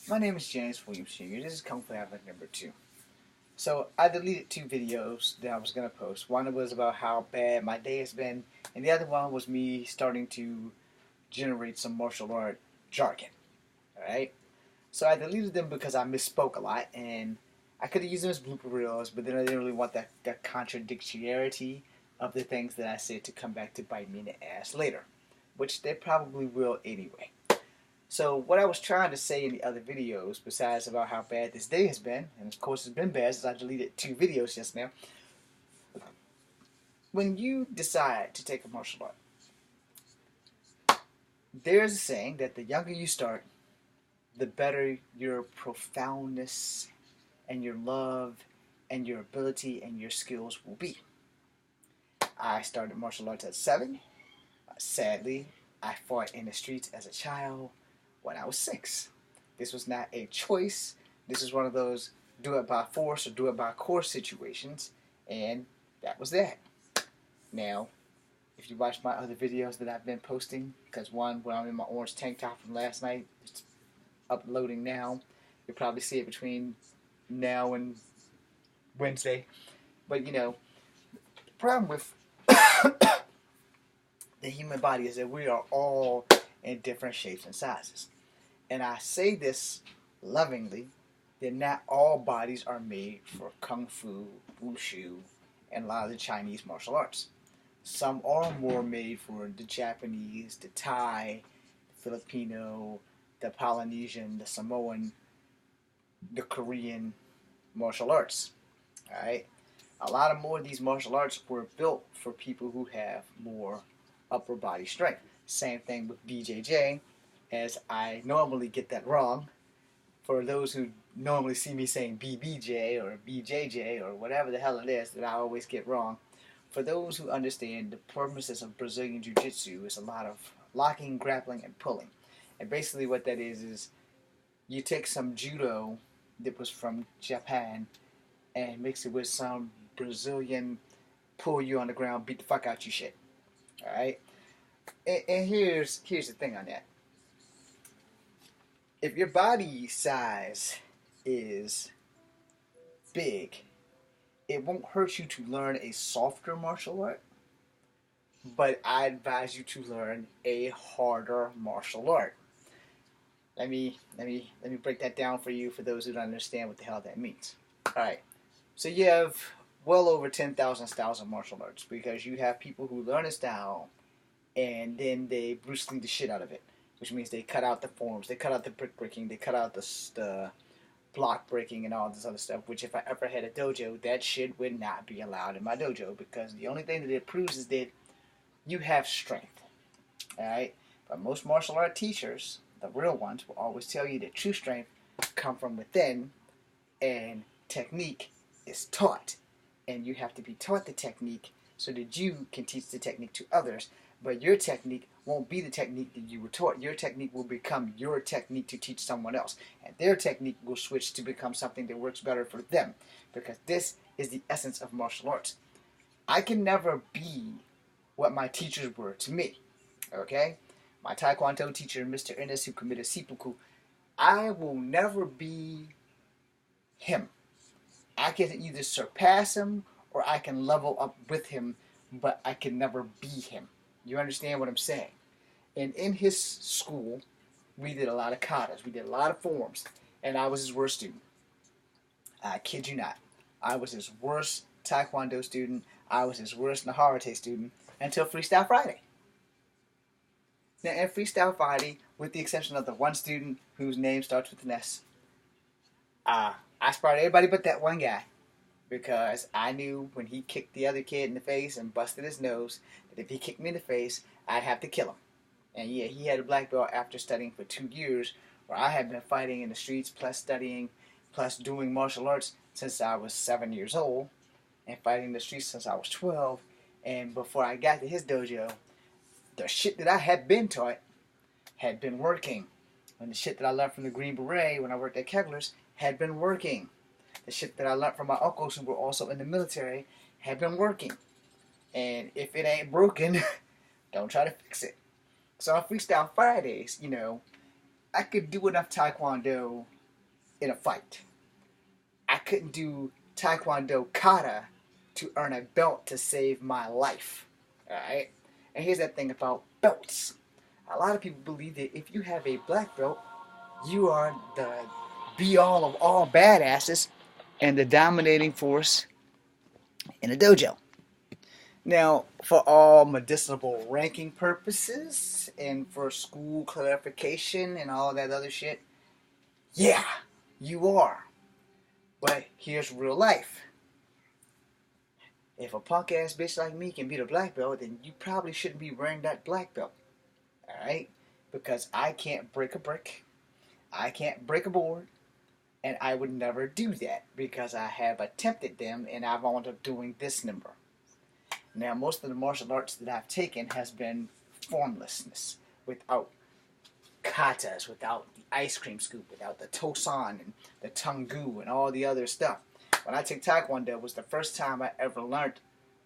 My name is James Williams Jr. This is Kung Fu Havoc number 2. So I deleted 2 videos that I was going to post. One was about how bad my day has been, and the other one was me starting to generate some martial art jargon. Alright? So I deleted them because I misspoke a lot, and I could have used them as blooper reels, but then I didn't really want that contradictory of the things that I said to come back to bite me in the ass later, which they probably will anyway. So what I was trying to say in the other videos, besides about how bad this day has been, and of course it's been bad since I deleted 2 videos just now, when you decide to take a martial art, there's a saying that the younger you start, the better your profoundness and your love and your ability and your skills will be. I started martial arts at 7. Sadly, I fought in the streets as a child when I was 6. This was not a choice. This is one of those do it by force or do it by course situations, and that was that. Now, if you watch my other videos that I've been posting, because one when I'm in my orange tank top from last night, it's uploading now. You'll probably see it between now and Wednesday. But the problem with the human body is that we are all in different shapes and sizes. And I say this lovingly, that not all bodies are made for Kung Fu, Wushu, and a lot of the Chinese martial arts. Some are more made for the Japanese, the Thai, the Filipino, the Polynesian, the Samoan, the Korean martial arts. Alright? A lot of more of these martial arts were built for people who have more upper body strength. Same thing with BJJ, as I normally get that wrong. For those who normally see me saying BBJ or BJJ or whatever the hell it is that I always get wrong, for those who understand the purposes of Brazilian Jiu-Jitsu is a lot of locking, grappling, and pulling. And basically what that is you take some judo that was from Japan and mix it with some Brazilian pull you on the ground, beat the fuck out you shit. Alright? And here's the thing on that. If your body size is big, it won't hurt you to learn a softer martial art, but I advise you to learn a harder martial art. Let me break that down for you for those who don't understand what the hell that means. Alright, so you have well over 10,000 styles of martial arts because you have people who learn a style and then they Bruce Lee the shit out of it, which means they cut out the forms, they cut out the brick breaking, they cut out the block breaking and all this other stuff, which if I ever had a dojo, that shit would not be allowed in my dojo because the only thing that it proves is that you have strength. Alright? But most martial art teachers, the real ones, will always tell you that true strength comes from within and technique is taught. And you have to be taught the technique so that you can teach the technique to others. But your technique won't be the technique that you were taught. Your technique will become your technique to teach someone else. And their technique will switch to become something that works better for them. Because this is the essence of martial arts. I can never be what my teachers were to me. Okay? My Taekwondo teacher, Mr. Ennis, who committed seppuku, I will never be him. I can either surpass him or I can level up with him, but I can never be him. You understand what I'm saying? And in his school, we did a lot of katas. We did a lot of forms. And I was his worst student. I kid you not. I was his worst Taekwondo student. I was his worst Naharate student until Freestyle Friday. Now, in Freestyle Friday, with the exception of the one student whose name starts with an S, I sparred everybody but that one guy. Because I knew when he kicked the other kid in the face and busted his nose, that if he kicked me in the face, I'd have to kill him. And yeah, he had a black belt after studying for 2 years, where I had been fighting in the streets, plus studying, plus doing martial arts since I was 7 years old, and fighting in the streets since I was 12. And before I got to his dojo, the shit that I had been taught had been working. And the shit that I learned from the Green Beret when I worked at Kegler's had been working. The shit that I learned from my uncles who were also in the military had been working. And if it ain't broken, don't try to fix it. So on Freestyle Fridays, I could do enough Taekwondo in a fight. I couldn't do Taekwondo kata to earn a belt to save my life. Alright? And here's that thing about belts. A lot of people believe that if you have a black belt, you are the be all of all badasses and the dominating force in a dojo. Now, for all medicinal ranking purposes and for school clarification and all that other shit, yeah, you are. But here's real life. If a punk ass bitch like me can beat a black belt, then you probably shouldn't be wearing that black belt. Alright? Because I can't break a brick, I can't break a board, and I would never do that because I have attempted them and I've wound up doing this number. Now, most of the martial arts that I've taken has been formlessness, without katas, without the ice cream scoop, without the tosan and the tungu and all the other stuff. When I took Taekwondo, it was the first time I ever learned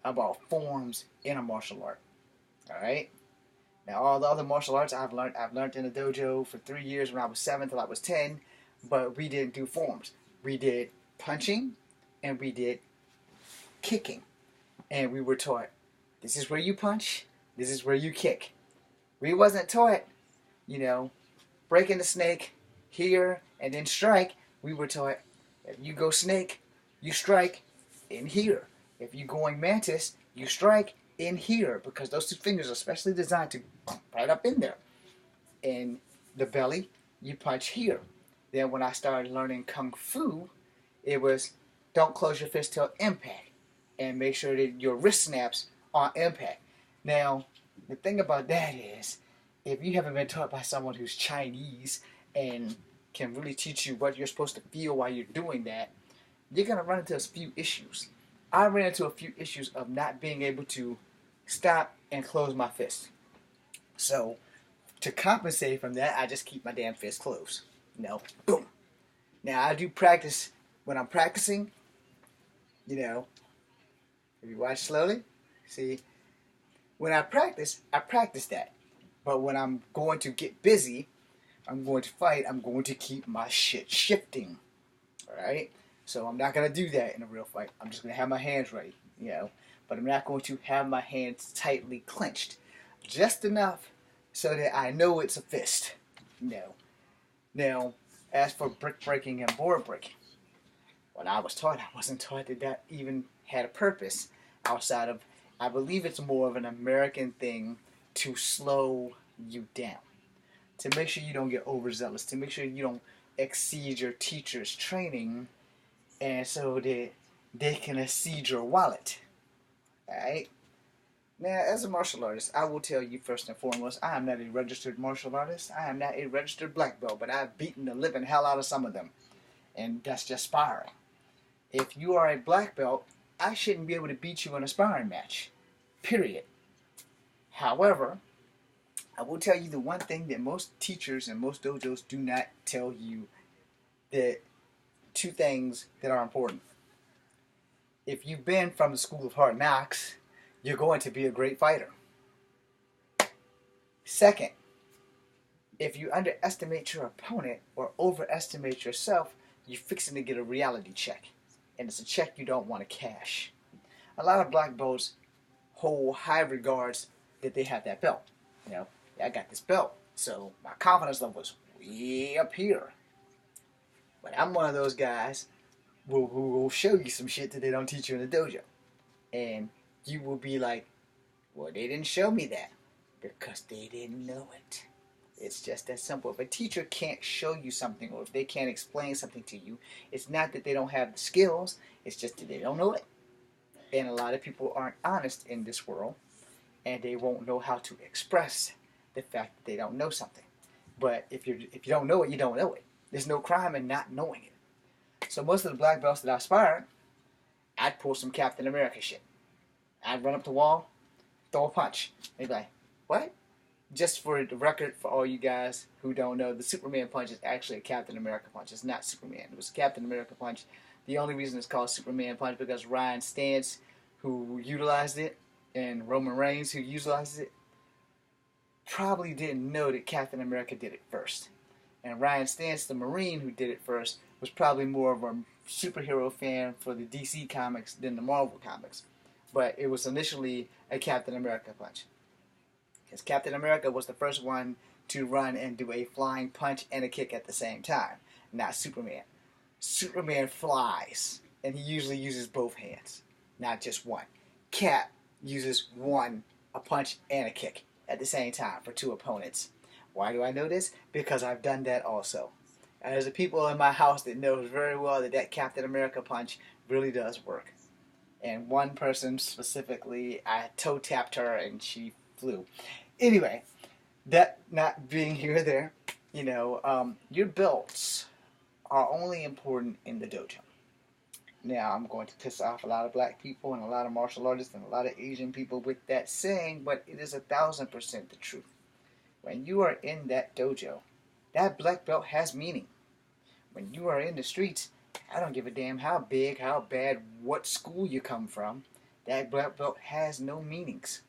about forms in a martial art. Alright? Now, all the other martial arts I've learned in a dojo for 3 years when I was 7 till I was 10, but we didn't do forms. We did punching and we did kicking. And we were taught, this is where you punch, this is where you kick. We wasn't taught, breaking the snake here and then strike. We were taught, if you go snake, you strike in here. If you going mantis, you strike in here, because those two fingers are specially designed to right up in there. In the belly, you punch here. Then when I started learning Kung Fu, it was don't close your fist till impact, and make sure that your wrist snaps on impact. Now, the thing about that is, if you haven't been taught by someone who's Chinese and can really teach you what you're supposed to feel while you're doing that, you're going to run into a few issues. I ran into a few issues of not being able to stop and close my fist. So, to compensate from that, I just keep my damn fist closed. Boom. Now, I do practice when I'm practicing, if you watch slowly, see, when I practice that. But when I'm going to get busy, I'm going to fight, I'm going to keep my shit shifting. Alright? So I'm not going to do that in a real fight. I'm just going to have my hands ready, But I'm not going to have my hands tightly clenched. Just enough so that I know it's a fist. Now, as for brick breaking and board breaking, when I was taught, I wasn't taught that even had a purpose outside of, I believe it's more of an American thing to slow you down, to make sure you don't get overzealous, to make sure you don't exceed your teacher's training, and so that they can exceed your wallet. Alright? Now, as a martial artist, I will tell you first and foremost, I am not a registered martial artist. I am not a registered black belt, but I've beaten the living hell out of some of them. And that's just sparring. If you are a black belt, I shouldn't be able to beat you in a sparring match. Period. However, I will tell you the one thing that most teachers and most dojos do not tell you, that two things that are important. If you've been from the school of hard knocks, you're going to be a great fighter. Second, if you underestimate your opponent or overestimate yourself, you're fixing to get a reality check. And it's a check you don't want to cash. A lot of black belts hold high regards that they have that belt. I got this belt, so my confidence level is way up here. But I'm one of those guys who will show you some shit that they don't teach you in the dojo. And you will be like, well, they didn't show me that because they didn't know it. It's just that simple. If a teacher can't show you something, or if they can't explain something to you, it's not that they don't have the skills, it's just that they don't know it. And a lot of people aren't honest in this world, and they won't know how to express the fact that they don't know something. But if you don't know it, you don't know it. There's no crime in not knowing it. So most of the black belts that I aspired, I'd pull some Captain America shit. I'd run up the wall, throw a punch. They'd be like, what? Just for the record, for all you guys who don't know, the Superman punch is actually a Captain America punch. It's not Superman. It was a Captain America punch. The only reason it's called Superman punch because Ryan Stantz, who utilized it, and Roman Reigns, who utilized it, probably didn't know that Captain America did it first. And Ryan Stantz, the Marine who did it first, was probably more of a superhero fan for the DC comics than the Marvel comics. But it was initially a Captain America punch. Because Captain America was the first one to run and do a flying punch and a kick at the same time, not Superman. Superman flies, and he usually uses both hands, not just one. Cap uses one, a punch and a kick at the same time for two opponents. Why do I know this? Because I've done that also. And there's people in my house that knows very well that that Captain America punch really does work. And one person specifically, I toe tapped her and she flew. Anyway, that not being here or there, your belts are only important in the dojo. Now, I'm going to piss off a lot of black people and a lot of martial artists and a lot of Asian people with that saying, but it is 1,000% the truth. When you are in that dojo, that black belt has meaning. When you are in the streets, I don't give a damn how big, how bad, what school you come from, that black belt has no meanings.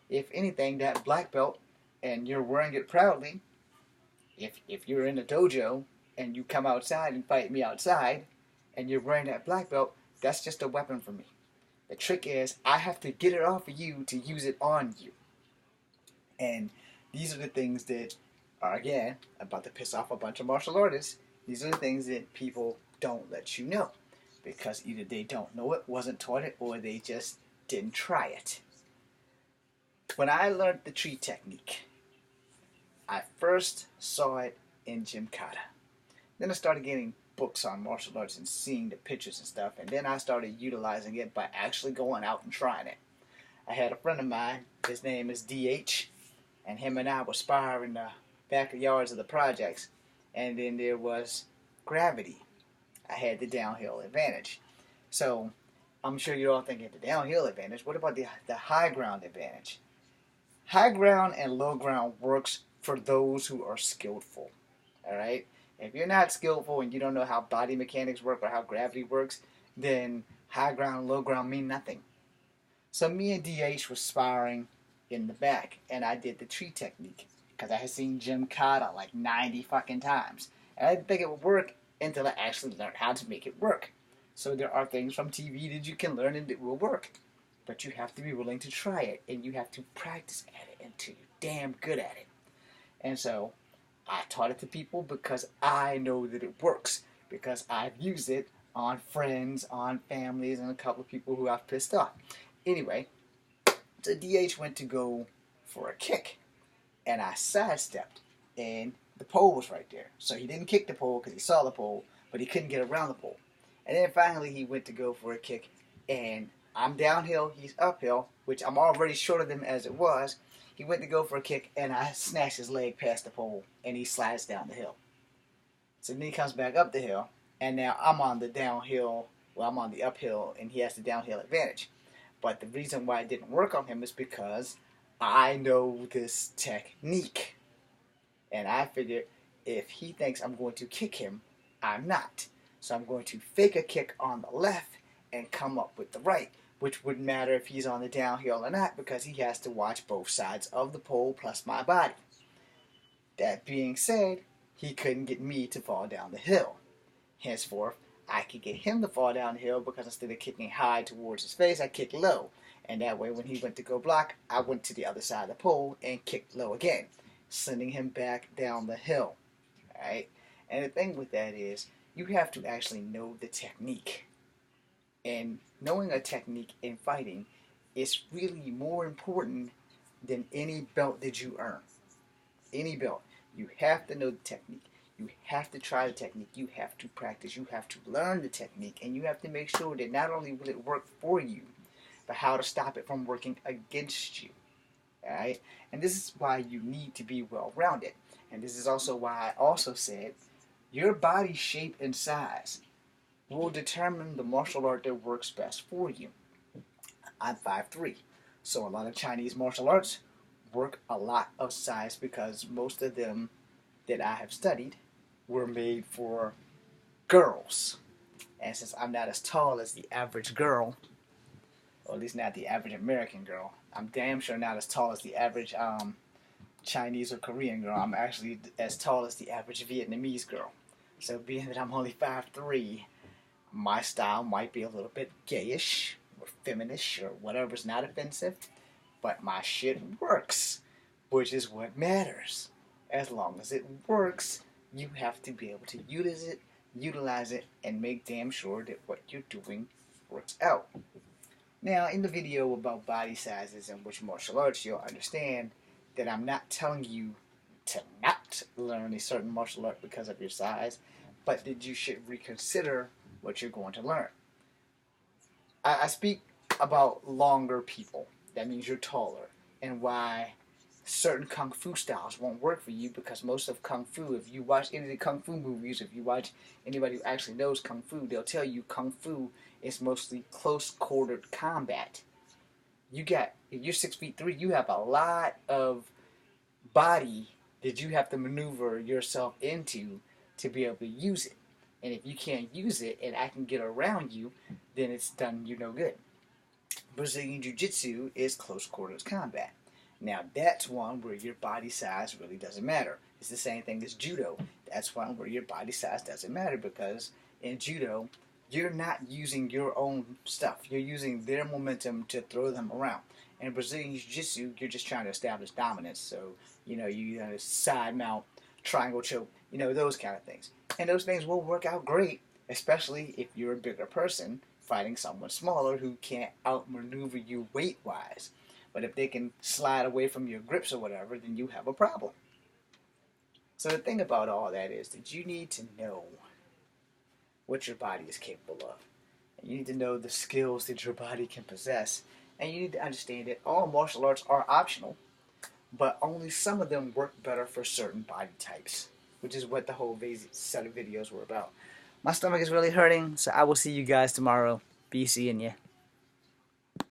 If anything, that black belt, and you're wearing it proudly, if you're in a dojo and you come outside and fight me outside, and you're wearing that black belt, that's just a weapon for me. The trick is, I have to get it off of you to use it on you. And these are the things that are, again, about to piss off a bunch of martial artists. These are the things that people don't let you know. Because either they don't know it, wasn't taught it, or they just didn't try it. When I learned the tree technique, I first saw it in Gymkata. Then I started getting books on martial arts and seeing the pictures and stuff, and then I started utilizing it by actually going out and trying it. I had a friend of mine, his name is DH, and him and I would spar in the backyards of the projects, and then there was gravity. I had the downhill advantage. So, I'm sure you're all thinking the downhill advantage. What about the high ground advantage? High ground and low ground works for those who are skillful. Alright? If you're not skillful and you don't know how body mechanics work or how gravity works, then high ground, low ground mean nothing. So me and DH was sparring in the back, and I did the tree technique because I had seen Gymkata like 90 fucking times. And I didn't think it would work until I actually learned how to make it work. So there are things from TV that you can learn and it will work. But you have to be willing to try it, and you have to practice at it until you're damn good at it. And so I taught it to people because I know that it works. Because I've used it on friends, on families, and a couple of people who I've pissed off. Anyway, so DH went to go for a kick. And I sidestepped. And the pole was right there. So he didn't kick the pole because he saw the pole, but he couldn't get around the pole. And then finally he went to go for a kick. And I'm downhill, he's uphill, which I'm already shorter than as it was. He went to go for a kick, and I snatched his leg past the pole, and he slides down the hill. So then he comes back up the hill, and now I'm on the downhill, I'm on the uphill, and he has the downhill advantage. But the reason why it didn't work on him is because I know this technique. And I figured if he thinks I'm going to kick him, I'm not. So I'm going to fake a kick on the left and come up with the right, which wouldn't matter if he's on the downhill or not because he has to watch both sides of the pole plus my body. That being said, he couldn't get me to fall down the hill. Henceforth, I could get him to fall down the hill because instead of kicking high towards his face, I kicked low. And that way when he went to go block, I went to the other side of the pole and kicked low again, sending him back down the hill. Alright? And the thing with that is, you have to actually know the technique. And knowing a technique in fighting is really more important than any belt that you earn. Any belt. You have to know the technique. You have to try the technique. You have to practice. You have to learn the technique. And you have to make sure that not only will it work for you, but how to stop it from working against you. Alright? And this is why you need to be well-rounded. And this is also why I also said your body shape and size will determine the martial art that works best for you. I'm 5'3", so a lot of Chinese martial arts work a lot of size because most of them that I have studied were made for girls. And since I'm not as tall as the average girl, or at least not the average American girl, I'm damn sure not as tall as the average Chinese or Korean girl. I'm actually as tall as the average Vietnamese girl. So being that I'm only 5'3", my style might be a little bit gayish or feminish or whatever's not offensive, but my shit works, which is what matters. As long as it works, you have to be able to utilize it, and make damn sure that what you're doing works out. Now, in the video about body sizes and which martial arts, you'll understand that I'm not telling you to not learn a certain martial art because of your size, but that you should reconsider what you're going to learn. I speak about longer people. That means you're taller, and why certain kung fu styles won't work for you, because most of kung fu, if you watch any of the kung fu movies, if you watch anybody who actually knows kung fu, they'll tell you kung fu is mostly close quartered combat. If you're 6'3", you have a lot of body that you have to maneuver yourself into to be able to use it. And if you can't use it and I can get around you, then it's done you no good. Brazilian Jiu-Jitsu is close quarters combat. Now that's one where your body size really doesn't matter. It's the same thing as Judo. That's one where your body size doesn't matter, because in Judo, you're not using your own stuff. You're using their momentum to throw them around. In Brazilian Jiu-Jitsu, you're just trying to establish dominance. So, you side mount, triangle choke, those kind of things. And those things will work out great, especially if you're a bigger person fighting someone smaller who can't outmaneuver you weight-wise. But if they can slide away from your grips or whatever, then you have a problem. So the thing about all that is that you need to know what your body is capable of. And you need to know the skills that your body can possess. And you need to understand that all martial arts are optional, but only some of them work better for certain body types, which is what the whole set of videos were about. My stomach is really hurting, so I will see you guys tomorrow. Be seeing ya.